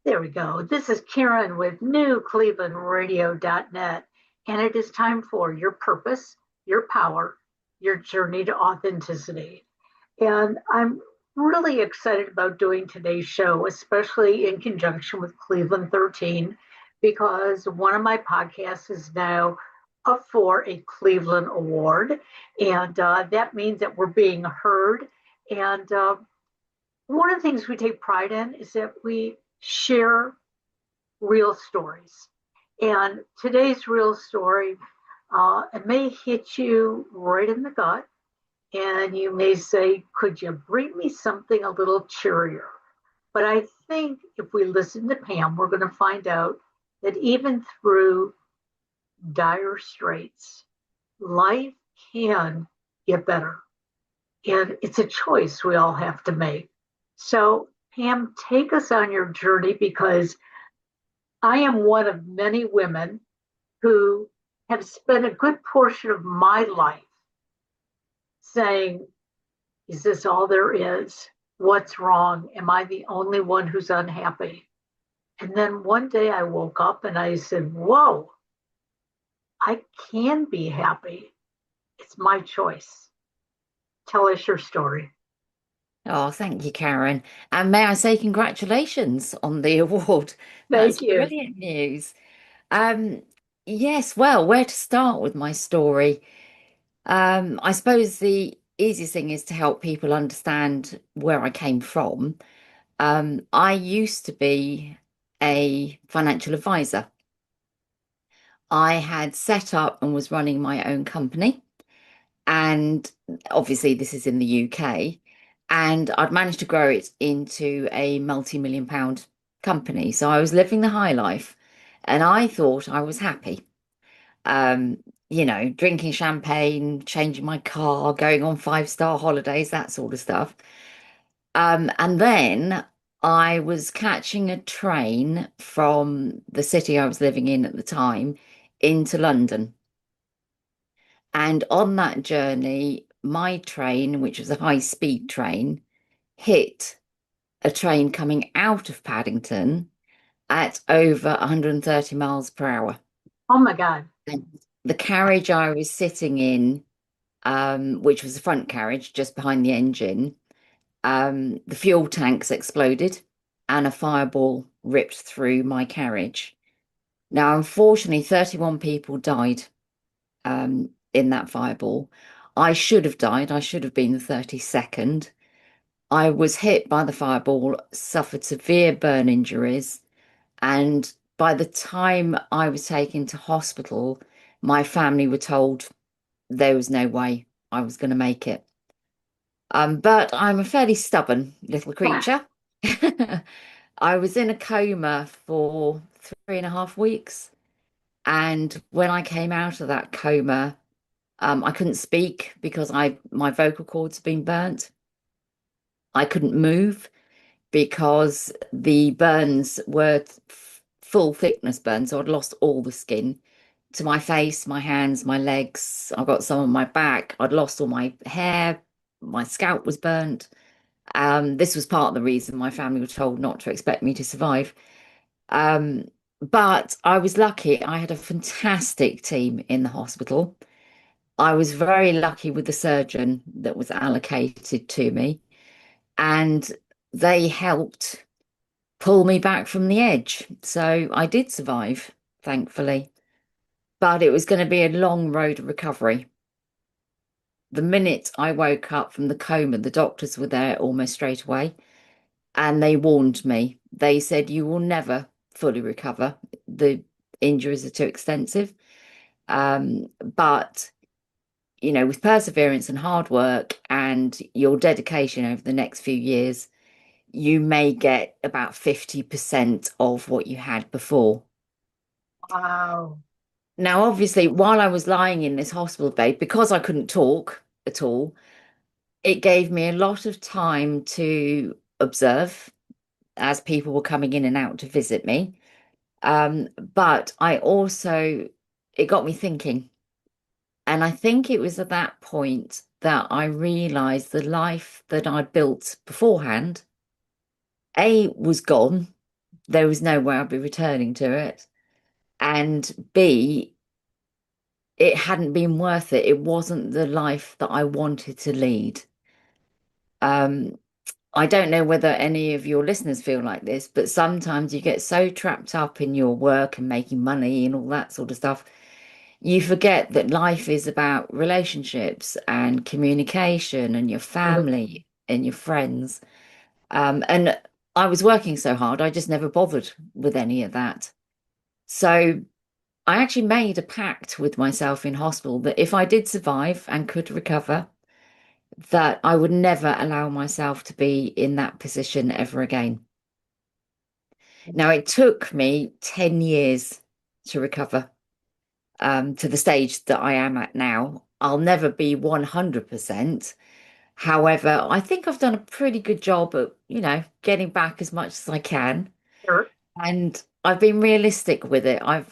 There we go. This is Karen with NewClevelandRadio.net, and it is time for your purpose, your power, your journey to authenticity. And I'm really excited about doing today's show, especially in conjunction with Cleveland 13, because one of my podcasts is now up for a Cleveland Award. And that means that we're being heard. And one of the things we take pride in is that we share real stories. And today's real story, it may hit you right in the gut, and you may say, could you bring me something a little cheerier? But I think if we listen to Pam, we're going to find out that even through dire straits, life can get better. And it's a choice we all have to make. So, Pam, take us on your journey because I am one of many women who have spent a good portion of my life saying, is this all there is? What's wrong? Am I the only one who's unhappy? And then one day I woke up and I said, whoa, I can be happy. It's my choice. Tell us your story. Oh, thank you, Karen. And may I say congratulations on the award. That's Thank you. brilliant news. Um, yes, well, where to start with my story? I suppose the easiest thing is to help people understand where I came from. I used to be a financial advisor. I had set up and was running my own company. And obviously, this is in the UK. And I'd managed to grow it into a multi-million pound company. So I was living the high life and I thought I was happy. Um, drinking champagne, changing my car, going on five-star holidays, that sort of stuff. And then I was catching a train from the city I was living in at the time into London. And on that journey, my train, which was a high-speed train, hit a train coming out of Paddington at over 130 miles per hour. Oh my God. And the carriage I was sitting in, which was the front carriage just behind the engine, the fuel tanks exploded and a fireball ripped through my carriage. Now, unfortunately, 31 people died in that fireball. I should have died. I should have been the 32nd. I was hit by the fireball, suffered severe burn injuries, and by the time I was taken to hospital, my family were told there was no way I was going to make it. But I'm a fairly stubborn little creature. I was in a coma for 3.5 weeks. And when I came out of that coma, I couldn't speak because my vocal cords had been burnt. I couldn't move because the burns were full thickness burns. So I'd lost all the skin to my face, my hands, my legs. I got some on my back. I'd lost all my hair. My scalp was burnt. This was part of the reason my family were told not to expect me to survive. Um, but I was lucky. I had a fantastic team in the hospital. I was very lucky with the surgeon that was allocated to me, and they helped pull me back from the edge. So I did survive, thankfully. But it was going to be a long road of recovery. The minute I woke up from the coma, the doctors were there almost straight away, and they warned me. They said, you will never fully recover. The injuries are too extensive. But with perseverance and hard work and your dedication over the next few years, you may get about 50% of what you had before. Wow. Now, obviously, while I was lying in this hospital bed, because I couldn't talk at all, it gave me a lot of time to observe as people were coming in and out to visit me. But it got me thinking. And I think it was at that point that I realized the life that I'd built beforehand, A, was gone, there was no way I'd be returning to it. And B, it hadn't been worth it. It wasn't the life that I wanted to lead. Um, I don't know whether any of your listeners feel like this, but sometimes you get so trapped up in your work and making money and all that sort of stuff, you forget that life is about relationships and communication and your Mhm. family and your friends. And I was working so hard, I just never bothered with any of that. So I actually made a pact with myself in hospital that if I did survive and could recover, that I would never allow myself to be in that position ever again. Now, it took me 10 years to recover to the stage that I am at now. I'll never be 100%. However, I think I've done a pretty good job at, getting back as much as I can. Sure, And I've been realistic with it. I've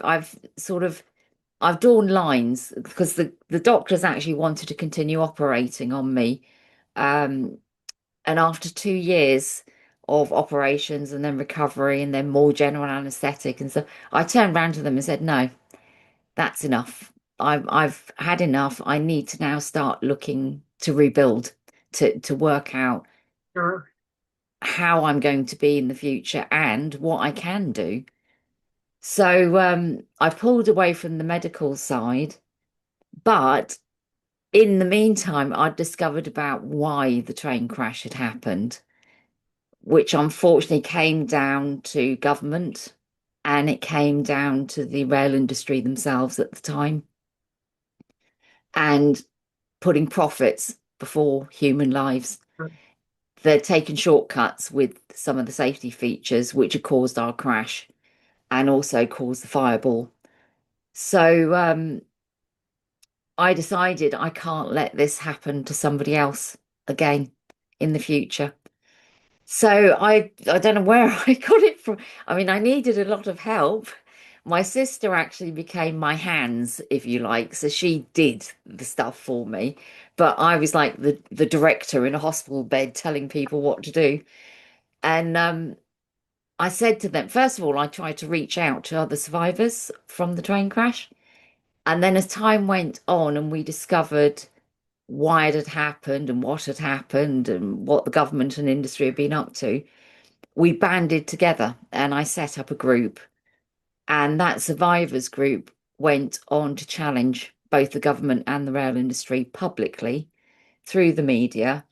drawn lines because the doctors actually wanted to continue operating on me. Um, and after 2 years of operations and then recovery and then more general anesthetic and so I turned around to them and said, no, that's enough. I've had enough. I need to now start looking to rebuild, to work out sure, how I'm going to be in the future and what I can do. So I pulled away from the medical side, but in the meantime, I discovered about why the train crash had happened, which unfortunately came down to government and it came down to the rail industry themselves at the time and putting profits before human lives. sure. They're taking shortcuts with some of the safety features, which have caused our crash and also caused the fireball. So I decided I can't let this happen to somebody else again in the future. So I don't know where I got it from. I mean, I needed a lot of help. My sister actually became my hands, if you like. So she did the stuff for me. But I was like the director in a hospital bed telling people what to do. And I said to them, first of all, I tried to reach out to other survivors from the train crash. And then as time went on and we discovered why it had happened and what had happened and what the government and industry had been up to, we banded together and I set up a group. And that survivors group went on to challenge both the government and the rail industry publicly through the media.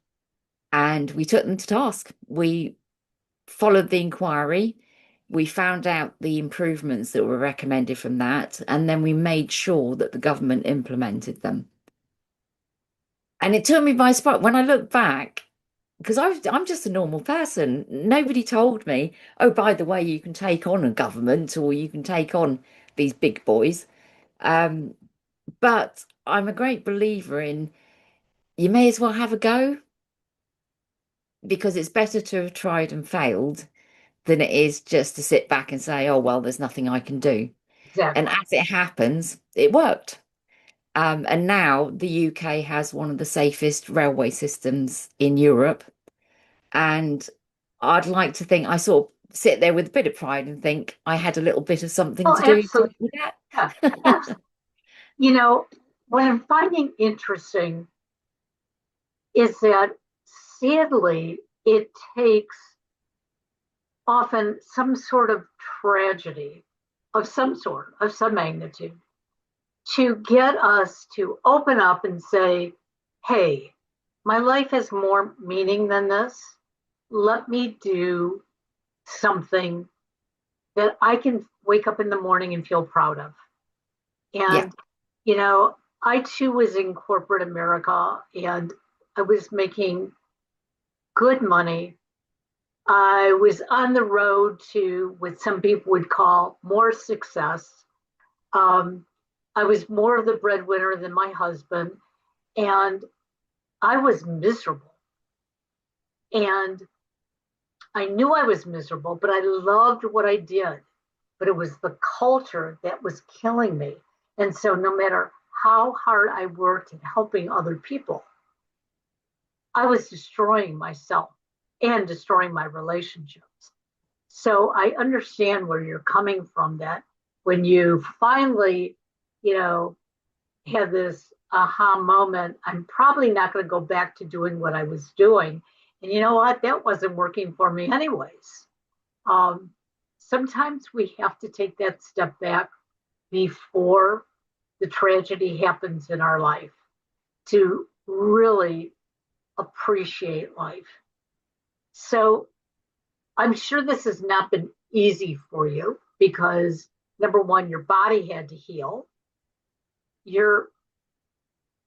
And we took them to task. We followed the inquiry. We found out the improvements that were recommended from that. And then we made sure that the government implemented them. And it took me by surprise when I look back, because I'm just a normal person. Nobody told me, oh, by the way, you can take on a government or you can take on these big boys. Um, but I'm a great believer in you may as well have a go because it's better to have tried and failed than it is just to sit back and say, oh, well, there's nothing I can do. And Exactly. as it happens, it worked. And now the UK has one of the safest railway systems in Europe. And I'd like to think I sort of sit there with a bit of pride and think I had a little bit of something Oh, to do absolutely. with that. Yeah, absolutely. You know, what I'm finding interesting is that sadly, it takes often some sort of tragedy of some sort, of some magnitude, to get us to open up and say, hey, my life has more meaning than this. Let me do something that I can wake up in the morning and feel proud of. Yeah, And, you know, I too was in corporate America and I was making good money. I was on the road to what some people would call more success. Um, I was more of the breadwinner than my husband, and I was miserable. And I knew I was miserable, but I loved what I did. But it was the culture that was killing me. And so, no matter how hard I worked at helping other people, I was destroying myself and destroying my relationships. So I understand where you're coming from, that when you finally, you know, had this aha moment, I'm probably not going to go back to doing what I was doing. And you know what? That wasn't working for me, anyways. Um, Sometimes we have to take that step back before the tragedy happens in our life to really appreciate life. So I'm sure this has not been easy for you because number one, your body had to heal, your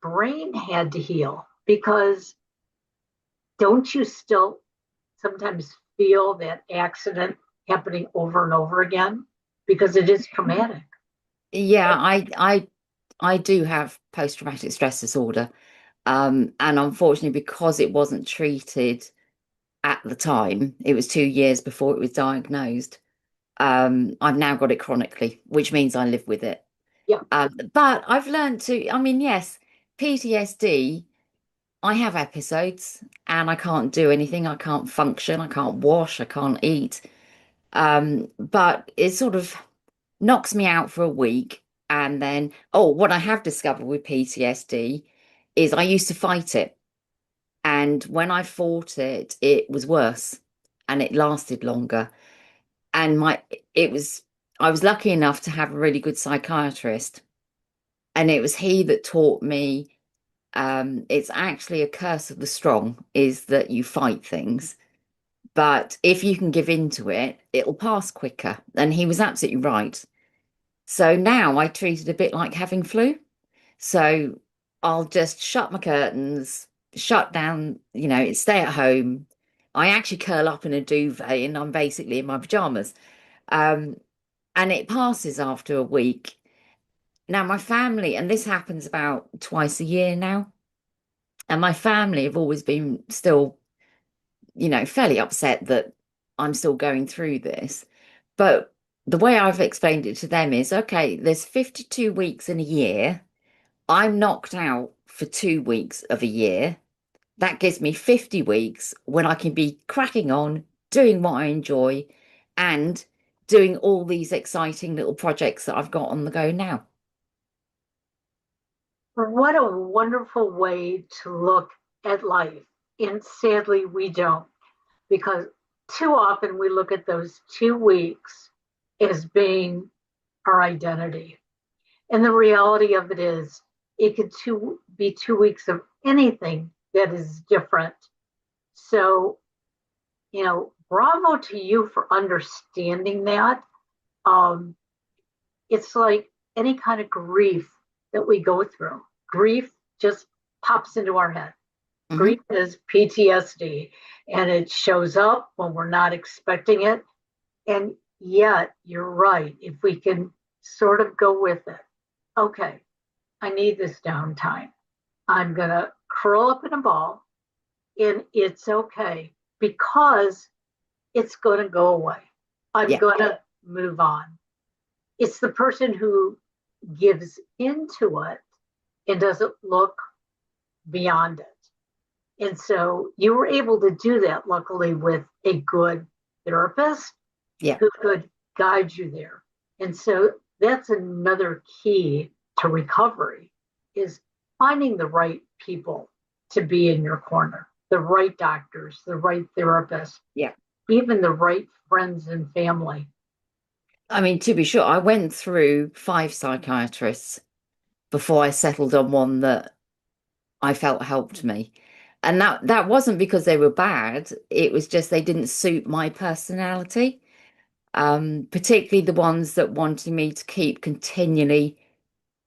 brain had to heal because don't you still sometimes feel that accident happening over and over again? Because it is traumatic. Yeah, I do have post-traumatic stress disorder. And unfortunately, because it wasn't treated at the time, it was 2 years before it was diagnosed. I've now got it chronically, which means I live with it. Yeah. But I've learned to, I mean, yes, PTSD, I have episodes and I can't do anything. I can't function. I can't wash. I can't eat. But it sort of knocks me out for a week. And then, oh, what I have discovered with PTSD is I used to fight it. And when I fought it, it was worse and it lasted longer. And it was, I was lucky enough to have a really good psychiatrist. And it was he that taught me it's actually a curse of the strong is that you fight things. But if you can give in to it, it'll pass quicker. And he was absolutely right. So now I treat it a bit like having flu. So I'll just shut my curtains, shut down, stay at home. I actually curl up in a duvet and I'm basically in my pajamas. Um, and it passes after a week. Now, my family, and this happens about twice a year now, and my family have always been still, fairly upset that I'm still going through this. But the way I've explained it to them is okay, there's 52 weeks in a year. I'm knocked out for 2 weeks of a year. That gives me 50 weeks when I can be cracking on, doing what I enjoy, and doing all these exciting little projects that I've got on the go now. What a wonderful way to look at life. And sadly, we don't, because too often we look at those 2 weeks as being our identity. And the reality of it is, it could be 2 weeks of anything that is different. So, bravo to you for understanding that. Um, it's like any kind of grief that we go through. Grief just pops into our head. Hmm. Grief is PTSD, and it shows up when we're not expecting it. And yet, you're right. If we can sort of go with it, okay, I need this downtime. I'm going to curl up in a ball, and it's okay because it's going to go away. I'm Yeah, going to move on. It's the person who gives into it and doesn't look beyond it. And so you were able to do that, luckily, with a good therapist yeah. who could guide you there. And so that's another key to recovery is finding the right people to be in your corner, the right doctors, the right therapists, Yeah. even the right friends and family. I mean, to be sure, I went through 5 psychiatrists before I settled on one that I felt helped me. And that wasn't because they were bad. It was just they didn't suit my personality. Particularly the ones that wanted me to keep continually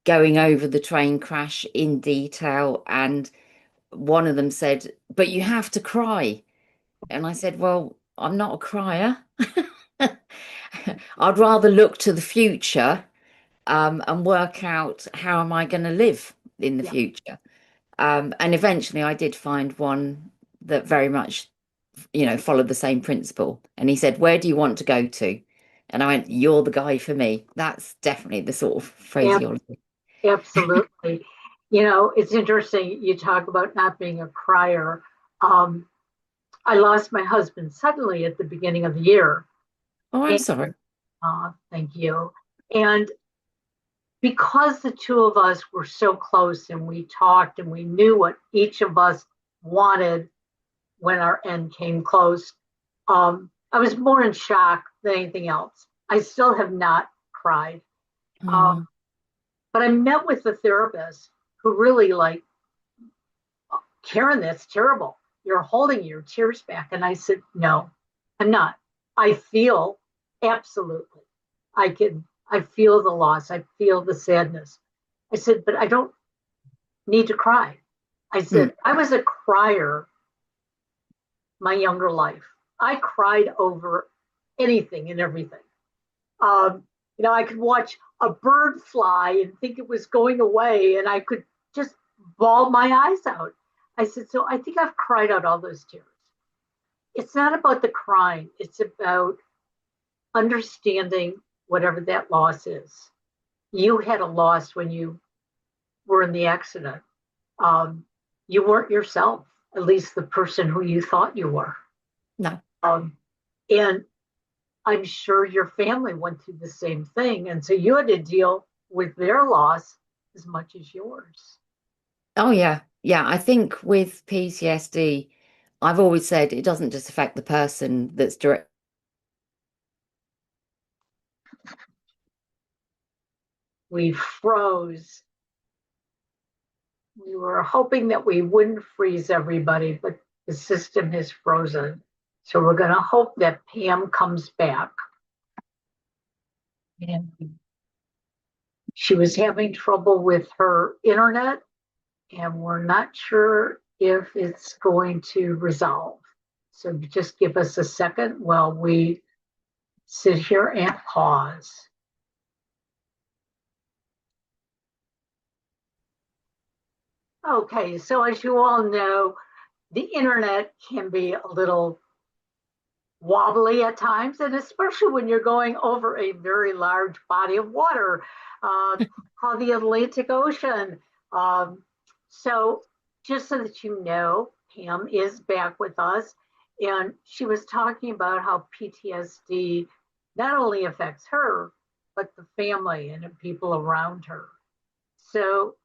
going over the train crash in detail. And one of them said, "But you have to cry." And I said, "Well, I'm not a crier. I'd rather look to the future, and work out how am I going to live in the Yeah. future." And eventually I did find one that very much, followed the same principle. And he said, "Where do you want to go to?" And I went, "You're the guy for me." That's definitely the sort of phraseology. Absolutely. It's interesting you talk about not being a crier. Um, I lost my husband suddenly at the beginning of the year. Oh, I'm And, sorry. thank you. And because the two of us were so close and we talked and we knew what each of us wanted when our end came close, I was more in shock than anything else. I still have not cried. Um, Oh, but I met with the therapist who really like, Karen, that's terrible. You're holding your tears back. And I said, no, I'm not. I feel absolutely. I feel the loss. I feel the sadness. I said, but I don't need to cry. I mm, said, I was a crier my younger life. I cried over anything and everything. Um, I could watch a bird fly and think it was going away, and I could just bawl my eyes out. I said, so I think I've cried out all those tears. It's not about the crying, it's about understanding whatever that loss is. You had a loss when you were in the accident. Um, you weren't yourself, at least the person who you thought you were. no. Um, and I'm sure your family went through the same thing. And so you had to deal with their loss as much as yours. Oh, yeah. Yeah. I think with PTSD, I've always said it doesn't just affect the person that's direct. We froze. We were hoping that we wouldn't freeze everybody, but the system has frozen. So we're going to hope that Pam comes back. And she was having trouble with her internet, and we're not sure if it's going to resolve. So just give us a second while we sit here and pause. Okay, so as you all know, the internet can be a little wobbly at times, and especially when you're going over a very large body of water, called the Atlantic Ocean. Um, so, just so that you know, Pam is back with us, and she was talking about how PTSD not only affects her, but the family and the people around her. So,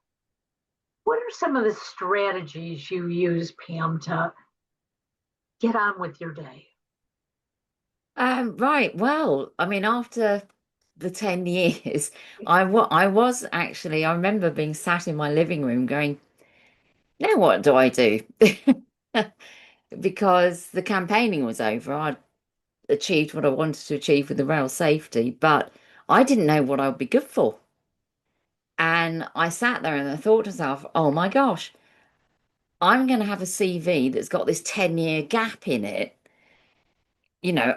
what are some of the strategies you use, Pam, to get on with your day? Right. Well, I mean, after the 10 years, I was actually, I remember being sat in my living room going, now what do I do? Because the campaigning was over. I'd achieved what I wanted to achieve with the rail safety, but I didn't know what I would be good for. And I sat there and I thought to myself, oh my gosh, I'm going to have a CV that's got this 10-year gap in it.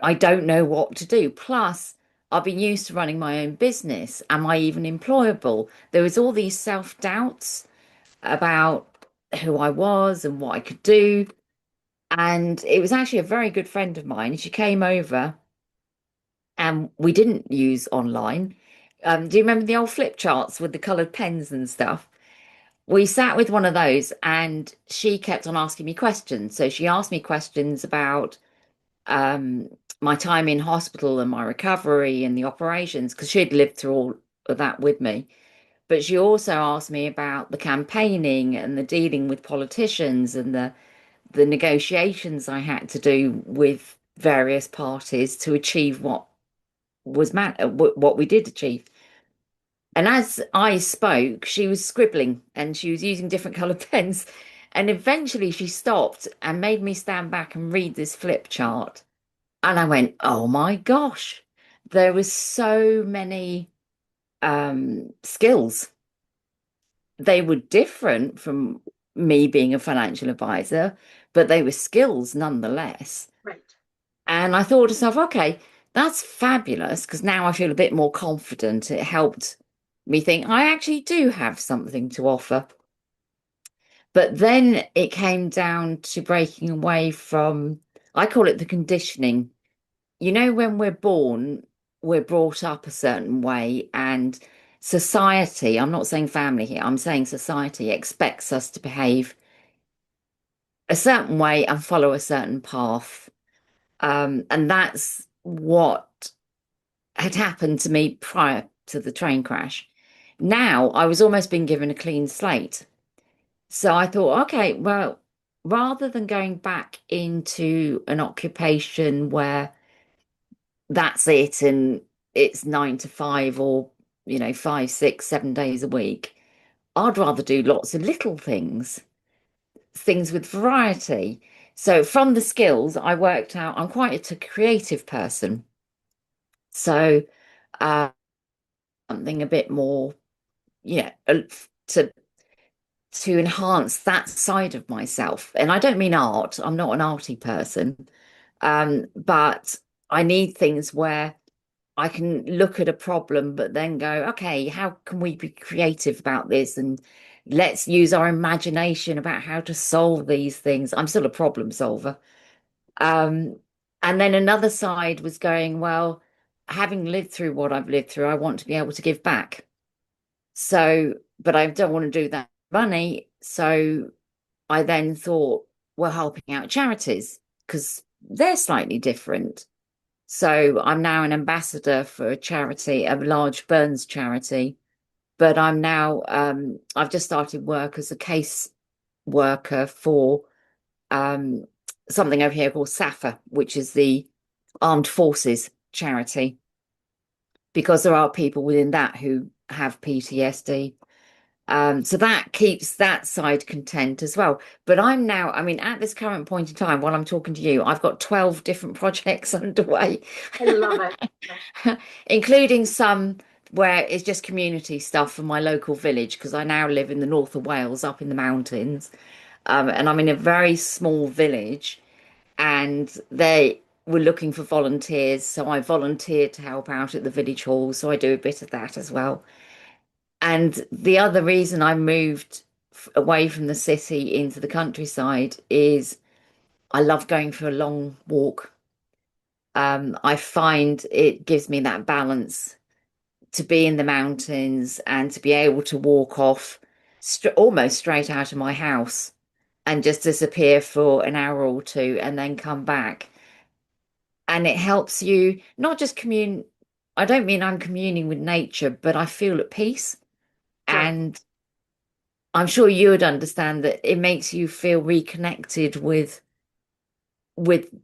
I don't know what to do. Plus, I've been used to running my own business. Am I even employable? There was all these self-doubts about who I was and what I could do. And it was actually a very good friend of mine. She came over and we didn't use online. Do you remember the old flip charts with the coloured pens and stuff? We sat with one of those and she kept on asking me questions. So she asked me questions about um, my time in hospital and my recovery and the operations, because she'd lived through all of that with me. But she also asked me about the campaigning and the dealing with politicians and the negotiations I had to do with various parties to achieve what we did achieve. And as I spoke, she was scribbling and she was using different colored pens. And eventually she stopped and made me stand back and read this flip chart. And I went, oh my gosh, there was so many skills. They were different from me being a financial advisor, but they were skills nonetheless. Right. And I thought to myself, okay, that's fabulous because now I feel a bit more confident. It helped me think I actually do have something to offer. But then it came down to breaking away from, I call it the conditioning. When we're born, we're brought up a certain way, and society, I'm not saying family here, I'm saying society expects us to behave a certain way and follow a certain path. And that's what had happened to me prior to the train crash. Now I was almost being given a clean slate. So I thought, okay, well, rather than going back into an occupation where that's it and it's 9 to 5 or, 5, 6, 7 days a week, I'd rather do lots of little things with variety. So from the skills, I worked out I'm quite a creative person. So something a bit more, yeah, to to enhance that side of myself. And I don't mean art. I'm not an arty person. But I need things where I can look at a problem, but then go, okay, how can we be creative about this? And let's use our imagination about how to solve these things. I'm still a problem solver. Um, and then another side was going, well, having lived through what I've lived through, I want to be able to give back. So, but I don't want to do that money. So I then thought, well, helping out charities because they're slightly different. So I'm now an ambassador for a charity, a large burns charity. But I'm now, I've just started work as a case worker for um, something over here called SAFA, which is the Armed Forces charity, because there are people within that who have PTSD. So that keeps that side content as well. But I'm now, I mean, at this current point in time, while I'm talking to you, I've got 12 different projects underway, I love it. including some where it's just community stuff for my local village, because I now live in the north of Wales, up in the mountains. And I'm in a very small village, and they were looking for volunteers. So I volunteered to help out at the village hall. So I do a bit of that as well. And the other reason I moved away from the city into the countryside is I love going for a long walk. I find it gives me that balance to be in the mountains and to be able to walk off almost straight out of my house and just disappear for an hour or two and then come back. And it helps you not just commune. I don't mean I'm communing with nature, but I feel at peace. Sure. And I'm sure you would understand that it makes you feel reconnected with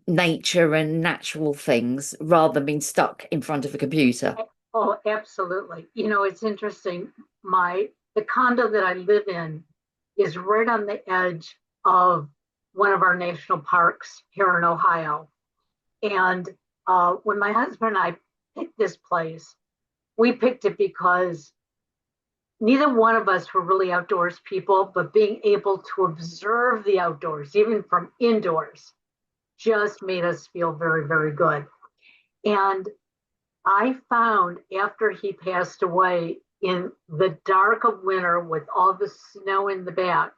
nature and natural things rather than being stuck in front of a computer. Oh, absolutely. It's interesting. The condo that I live in is right on the edge of one of our national parks here in Ohio. And when my husband and I picked this place, we picked it because neither one of us were really outdoors people, but being able to observe the outdoors, even from indoors, just made us feel very, very good. And I found after he passed away in the dark of winter with all the snow in the back,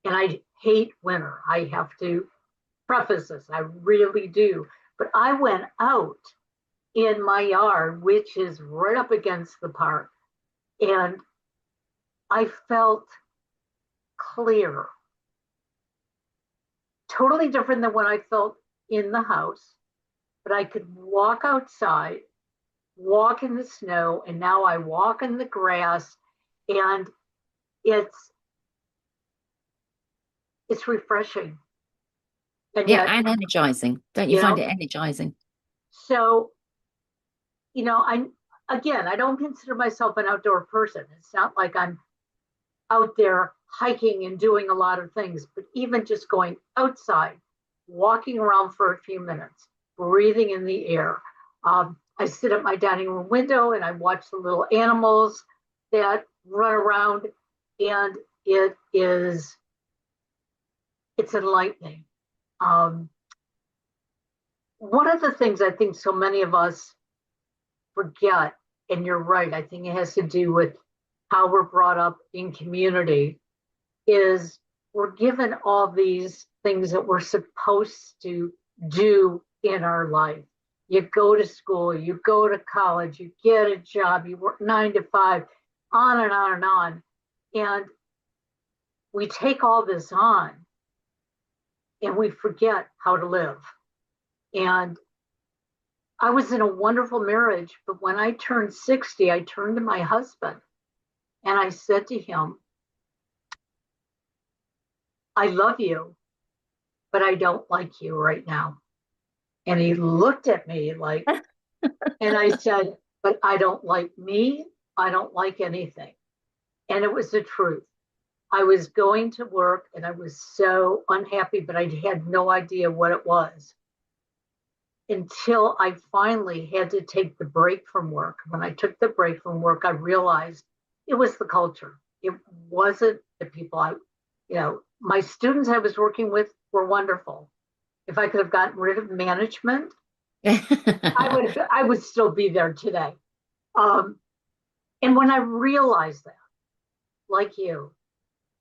and I hate winter. I have to preface this, I really do. But I went out in my yard, which is right up against the park, and I felt clear, totally different than what I felt in the house. But I could walk outside, walk in the snow, and now I walk in the grass, and it's it's refreshing. And Yeah, yet, and energizing. Don't you you find know, it energizing? so I don't consider myself an outdoor person. It's not like I'm out there hiking and doing a lot of things, but even just going outside, walking around for a few minutes, breathing in the air. I sit at my dining room window and I watch the little animals that run around, and it's enlightening. Um, One of the things I think so many of us forget, and you're right, I think it has to do with how we're brought up in community, is we're given all these things that we're supposed to do in our life. You go to school, you go to college, you get a job, you work 9 to 5, on and on and on. And we take all this on and we forget how to live. And I was in a wonderful marriage, but when I turned 60, I turned to my husband and I said to him, I love you, but I don't like you right now. And he looked at me like, and I said, but I don't like me. I don't like anything. And it was the truth. I was going to work and I was so unhappy, but I had no idea what it was until I finally had to take the break from work. When I took the break from work, I realized it was the culture. It wasn't the people my students I was working with were wonderful. If I could have gotten rid of management, I would still be there today. Um, and when I realized that, like you,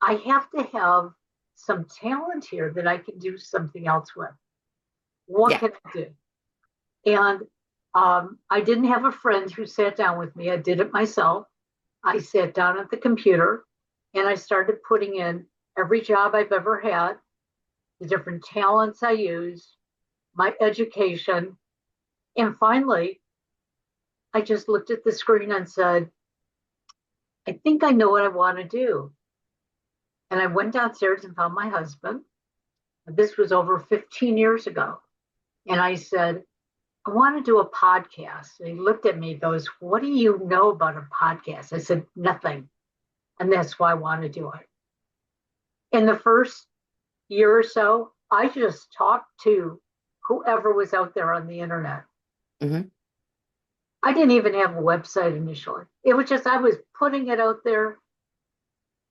I have to have some talent here that I can do something else with. What Yeah. can I do? And I didn't have a friend who sat down with me. I did it myself. I sat down at the computer and I started putting in every job I've ever had, the different talents I used, my education. And finally, I just looked at the screen and said, I think I know what I want to do. And I went downstairs and found my husband. This was over 15 years ago. And I said, I want to do a podcast. And he looked at me and goes, what do you know about a podcast? I said, nothing. And that's why I want to do it. In the first year or so, I just talked to whoever was out there on the internet. Hmm. I didn't even have a website initially. It was just, I was putting it out there.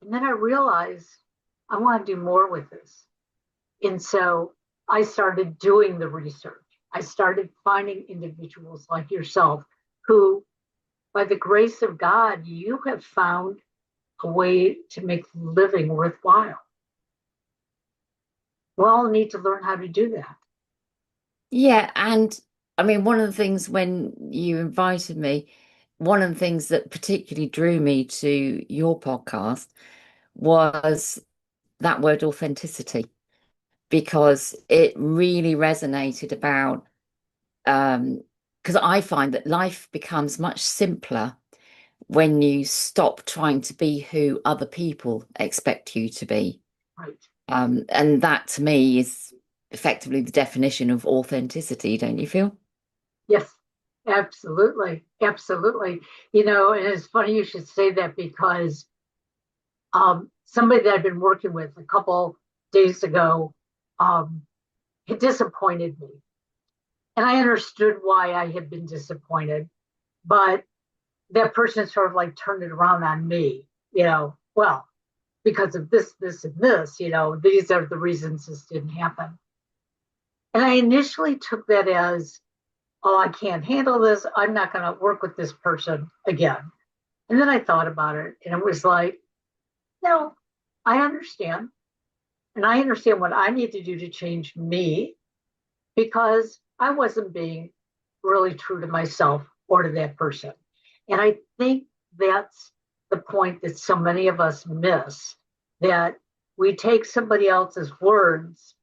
And then I realized I want to do more with this. And so I started doing the research. I started finding individuals like yourself who, by the grace of God, you have found a way to make living worthwhile. We all need to learn how to do that. Yeah, and I mean, one of the things when you invited me, one of the things that particularly drew me to your podcast was that word authenticity, because it really resonated about because I find that life becomes much simpler when you stop trying to be who other people expect you to be. Right. And that to me is effectively the definition of authenticity, don't you feel? Yes, absolutely. Absolutely. And it's funny you should say that because somebody that I've been working with a couple days ago um, had disappointed me. And I understood why I had been disappointed, but that person sort of like turned it around on me, well, because of this, this, and this, these are the reasons this didn't happen. And I initially took that as, oh, I can't handle this. I'm not going to work with this person again. And then I thought about it and it was like, no, I understand. And I understand what I need to do to change me because I wasn't being really true to myself or to that person. And I think that's the point that so many of us miss, that we take somebody else's words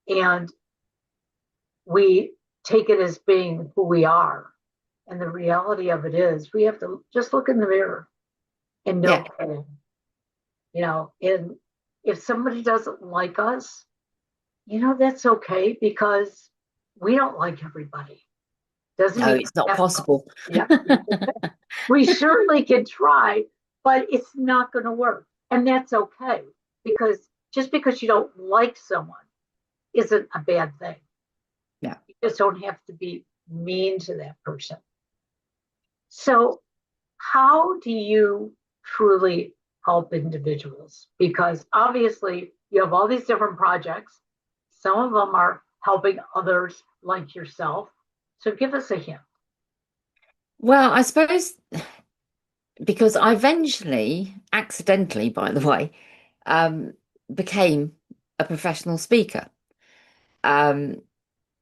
and we take it as being who we are. And the reality of it is we have to just look in the mirror and Yeah. know, and if somebody doesn't like us, that's okay because we don't like everybody. Doesn't No, mean it's not we have possible. yeah, we certainly can try, but it's not going to work. And that's okay because just because you don't like someone isn't a bad thing. Yeah. You just don't have to be mean to that person. So, how do you truly help individuals? Because obviously, you have all these different projects. Some of them are helping others like yourself. So, give us a hint. Well, I suppose because I eventually, accidentally, by the way, um, became a professional speaker. Um,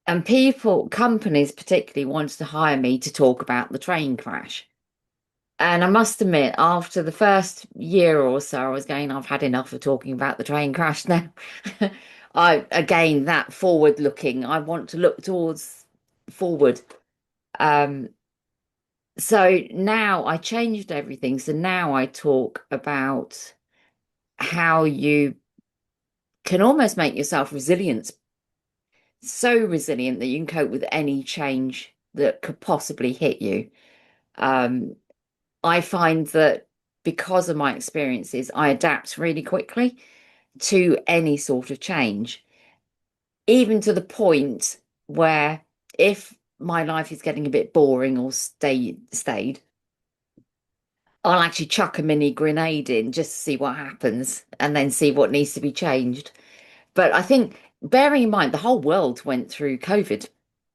and companies particularly wanted to hire me to talk about the train crash. And I must admit, after the first year or so, I was going, I've had enough of talking about the train crash now. Again, that forward looking, I want to look towards forward. Um, so now I changed everything. So now I talk about how you can almost make yourself resilient, so resilient that you can cope with any change that could possibly hit you. Um, I find that because of my experiences, I adapt really quickly to any sort of change, even to the point where if my life is getting a bit boring or stayed, I'll actually chuck a mini grenade in just to see what happens and then see what needs to be changed. But I think bearing in mind the whole world went through COVID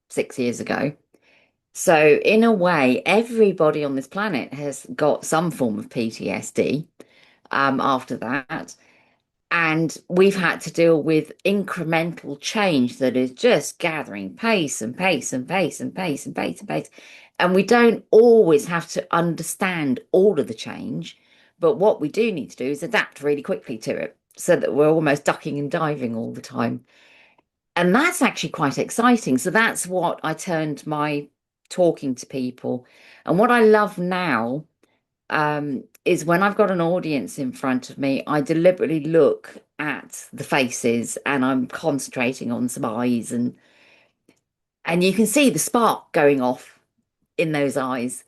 6 years ago. So in a way, everybody on this planet has got some form of PTSD after that. And we've had to deal with incremental change that is just gathering pace and pace and pace and pace and pace and pace. And we don't always have to understand all of the change, but what we do need to do is adapt really quickly to it so that we're almost ducking and diving all the time. And that's actually quite exciting. So that's what I turned my talking to people. And what I love now is when I've got an audience in front of me, I deliberately look at the faces and I'm concentrating on some eyes and you can see the spark going off in those eyes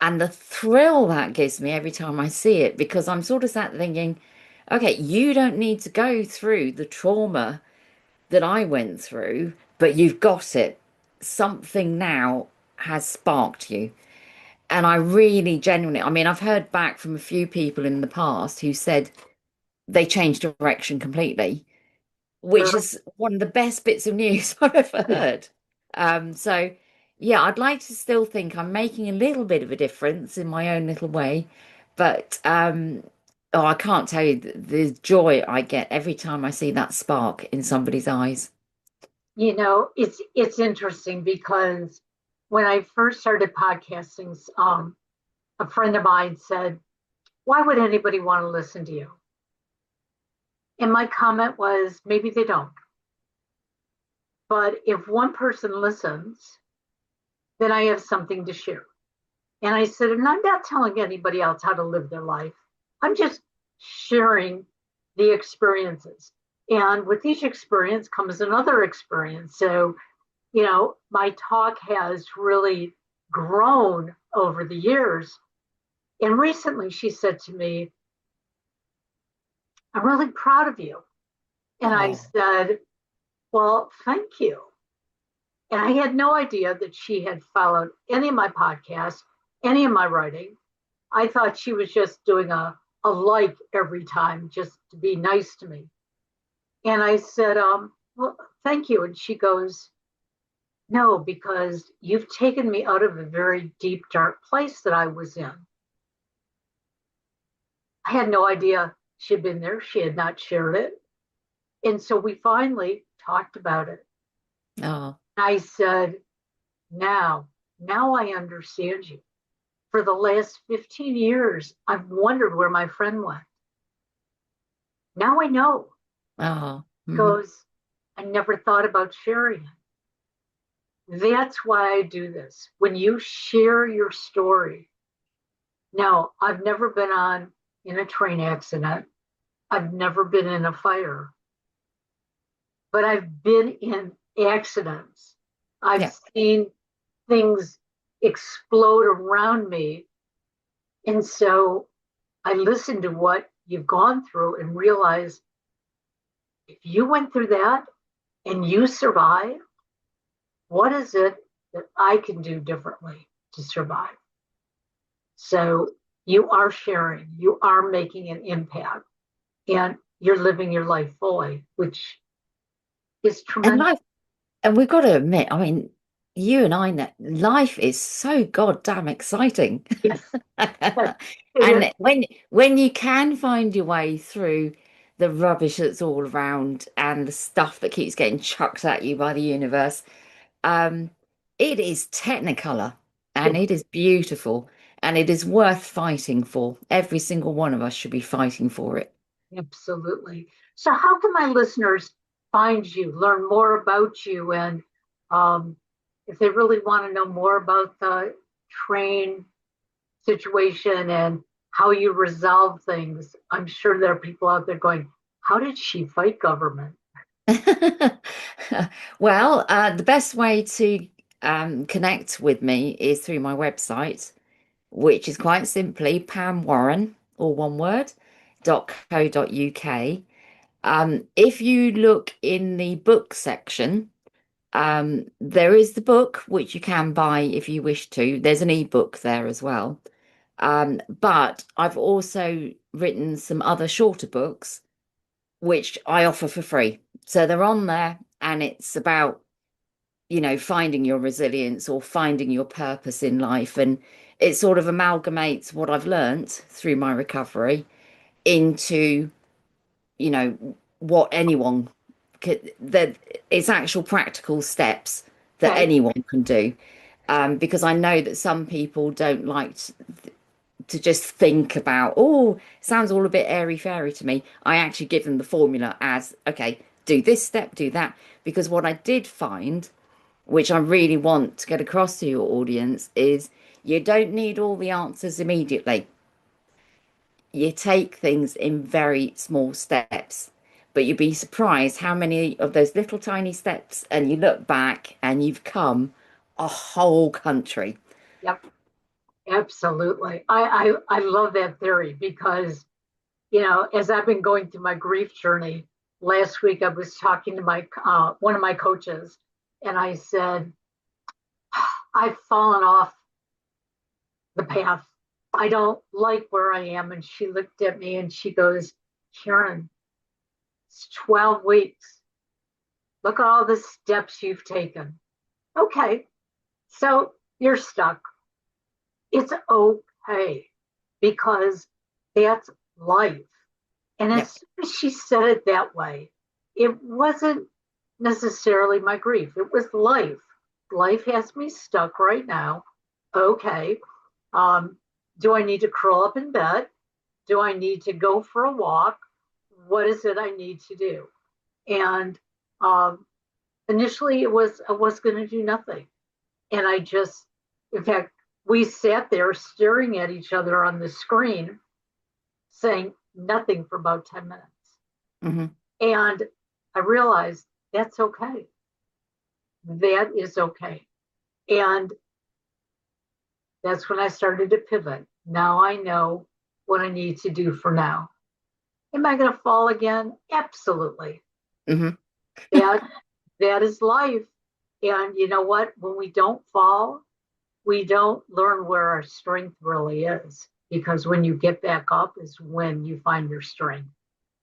and the thrill that gives me every time I see it because I'm sort of sat thinking, okay, you don't need to go through the trauma that I went through, but you've got it. Something now has sparked you. And I really genuinely, I mean, I've heard back from a few people in the past who said they changed direction completely, which Sure. is one of the best bits of news I've ever heard. So yeah, I'd like to still think I'm making a little bit of a difference in my own little way, but oh, I can't tell you the joy I get every time I see that spark in somebody's eyes. It's interesting because when I first started podcasting, a friend of mine said, "Why would anybody want to listen to you?" And my comment was, maybe they don't. But if one person listens, then I have something to share. And I said, and I'm not telling anybody else how to live their life. I'm just sharing the experiences. And with each experience comes another experience. So, my talk has really grown over the years. And recently she said to me, "I'm really proud of you." And I Oh, said, "Well, thank you." And I had no idea that she had followed any of my podcasts, any of my writing. I thought she was just doing a like every time just to be nice to me. And I said, "Well, thank you." And she goes, "No, because you've taken me out of a very deep, dark place that I was in." I had no idea she'd been there. She had not shared it. And so we finally talked about it. oh, I said, now I understand you. For the last 15 years, I've wondered where my friend went. Now I know. oh. He Mhm. goes, "I never thought about sharing it." That's why I do this. When you share your story, now I've never been on in a train accident. I've never been in a fire, but I've been in accidents. I've Yeah. seen things explode around me. And so I listen to what you've gone through and realize if you went through that and you survived, what is it that I can do differently to survive? So you are sharing, you are making an impact, and you're living your life fully, which is And tremendous. life, and we've got to admit, I mean, you and I know life is so goddamn exciting. Yes, it is. And when you can find your way through the rubbish that's all around and the stuff that keeps getting chucked at you by the universe, um, it is technicolor and It, it is beautiful and it is worth fighting for. Every single one of us should be fighting for it. absolutely. So, how can my listeners find you, learn more about you, and um, if they really want to know more about the train situation and how you resolve things, I'm sure there are people out there going, how did she fight government? Well, the best way to connect with me is through my website, which is quite simply Pam Warren, all one word, .co.uk. If you look in the book section, there is the book which you can buy if you wish to. There's an ebook there as well. But I've also written some other shorter books which I offer for free. So they're on there, and it's about, finding your resilience or finding your purpose in life. And it sort of amalgamates what I've learned through my recovery into, what anyone could, that it's actual practical steps that Okay. anyone can do. Because I know that some people don't like to just think about, oh, sounds all a bit airy fairy to me. I actually give them the formula as, okay, do this step, do that. Because what I did find, which I really want to get across to your audience, is you don't need all the answers immediately. You take things in very small steps, but you'd be surprised how many of those little tiny steps, and you look back and you've come a whole country. Yep. Absolutely. I love that theory because, as I've been going through my grief journey, last week I was talking to my one of my coaches, and I said, I've fallen off the path. I don't like where I am. And she looked at me and she goes, Karen, it's 12 weeks. Look at all the steps you've taken. Okay, so you're stuck. It's okay because that's life. And as Yep. soon as she said it that way, it wasn't necessarily my grief, it was life. Life has me stuck right now. Okay. Um, do I need to curl up in bed? Do I need to go for a walk? What is it I need to do? And um, initially, it was I was going to do nothing, and I just, in fact, we sat there staring at each other on the screen, saying nothing for about 10 minutes, Hmm. and I realized that's okay. That is okay, and that's when I started to pivot. Now I know what I need to do for now. Am I going to fall again? Absolutely. Hmm. That that is life. And you know what? When we don't fall, we don't learn where our strength really is. Because when you get back up is when you find your strength.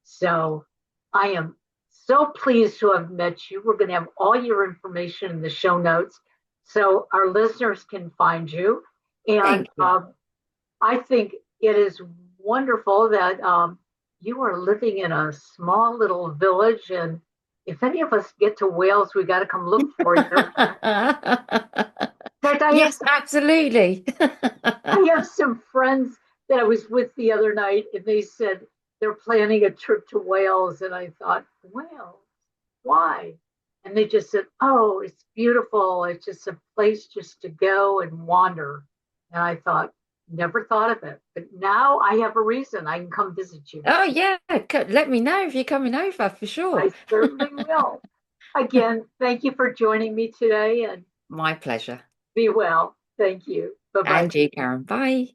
So I am so pleased to have met you. We're going to have all your information in the show notes so our listeners can find you. And Thank you. I think it is wonderful that you are living in a small little village. And if any of us get to Wales, we got to come look for you. In fact, Yes, absolutely. I have some friends that I was with the other night, and they said they're planning a trip to Wales. And I thought, Wales, why? And they just said, oh, it's beautiful. It's just a place just to go and wander. And I thought, never thought of it. But now I have a reason I can come visit you. Oh yeah, let me know if you're coming over for sure. I certainly will. Again, thank you for joining me today and My pleasure. be well. Thank you. Bye bye. And you, Karen. Bye.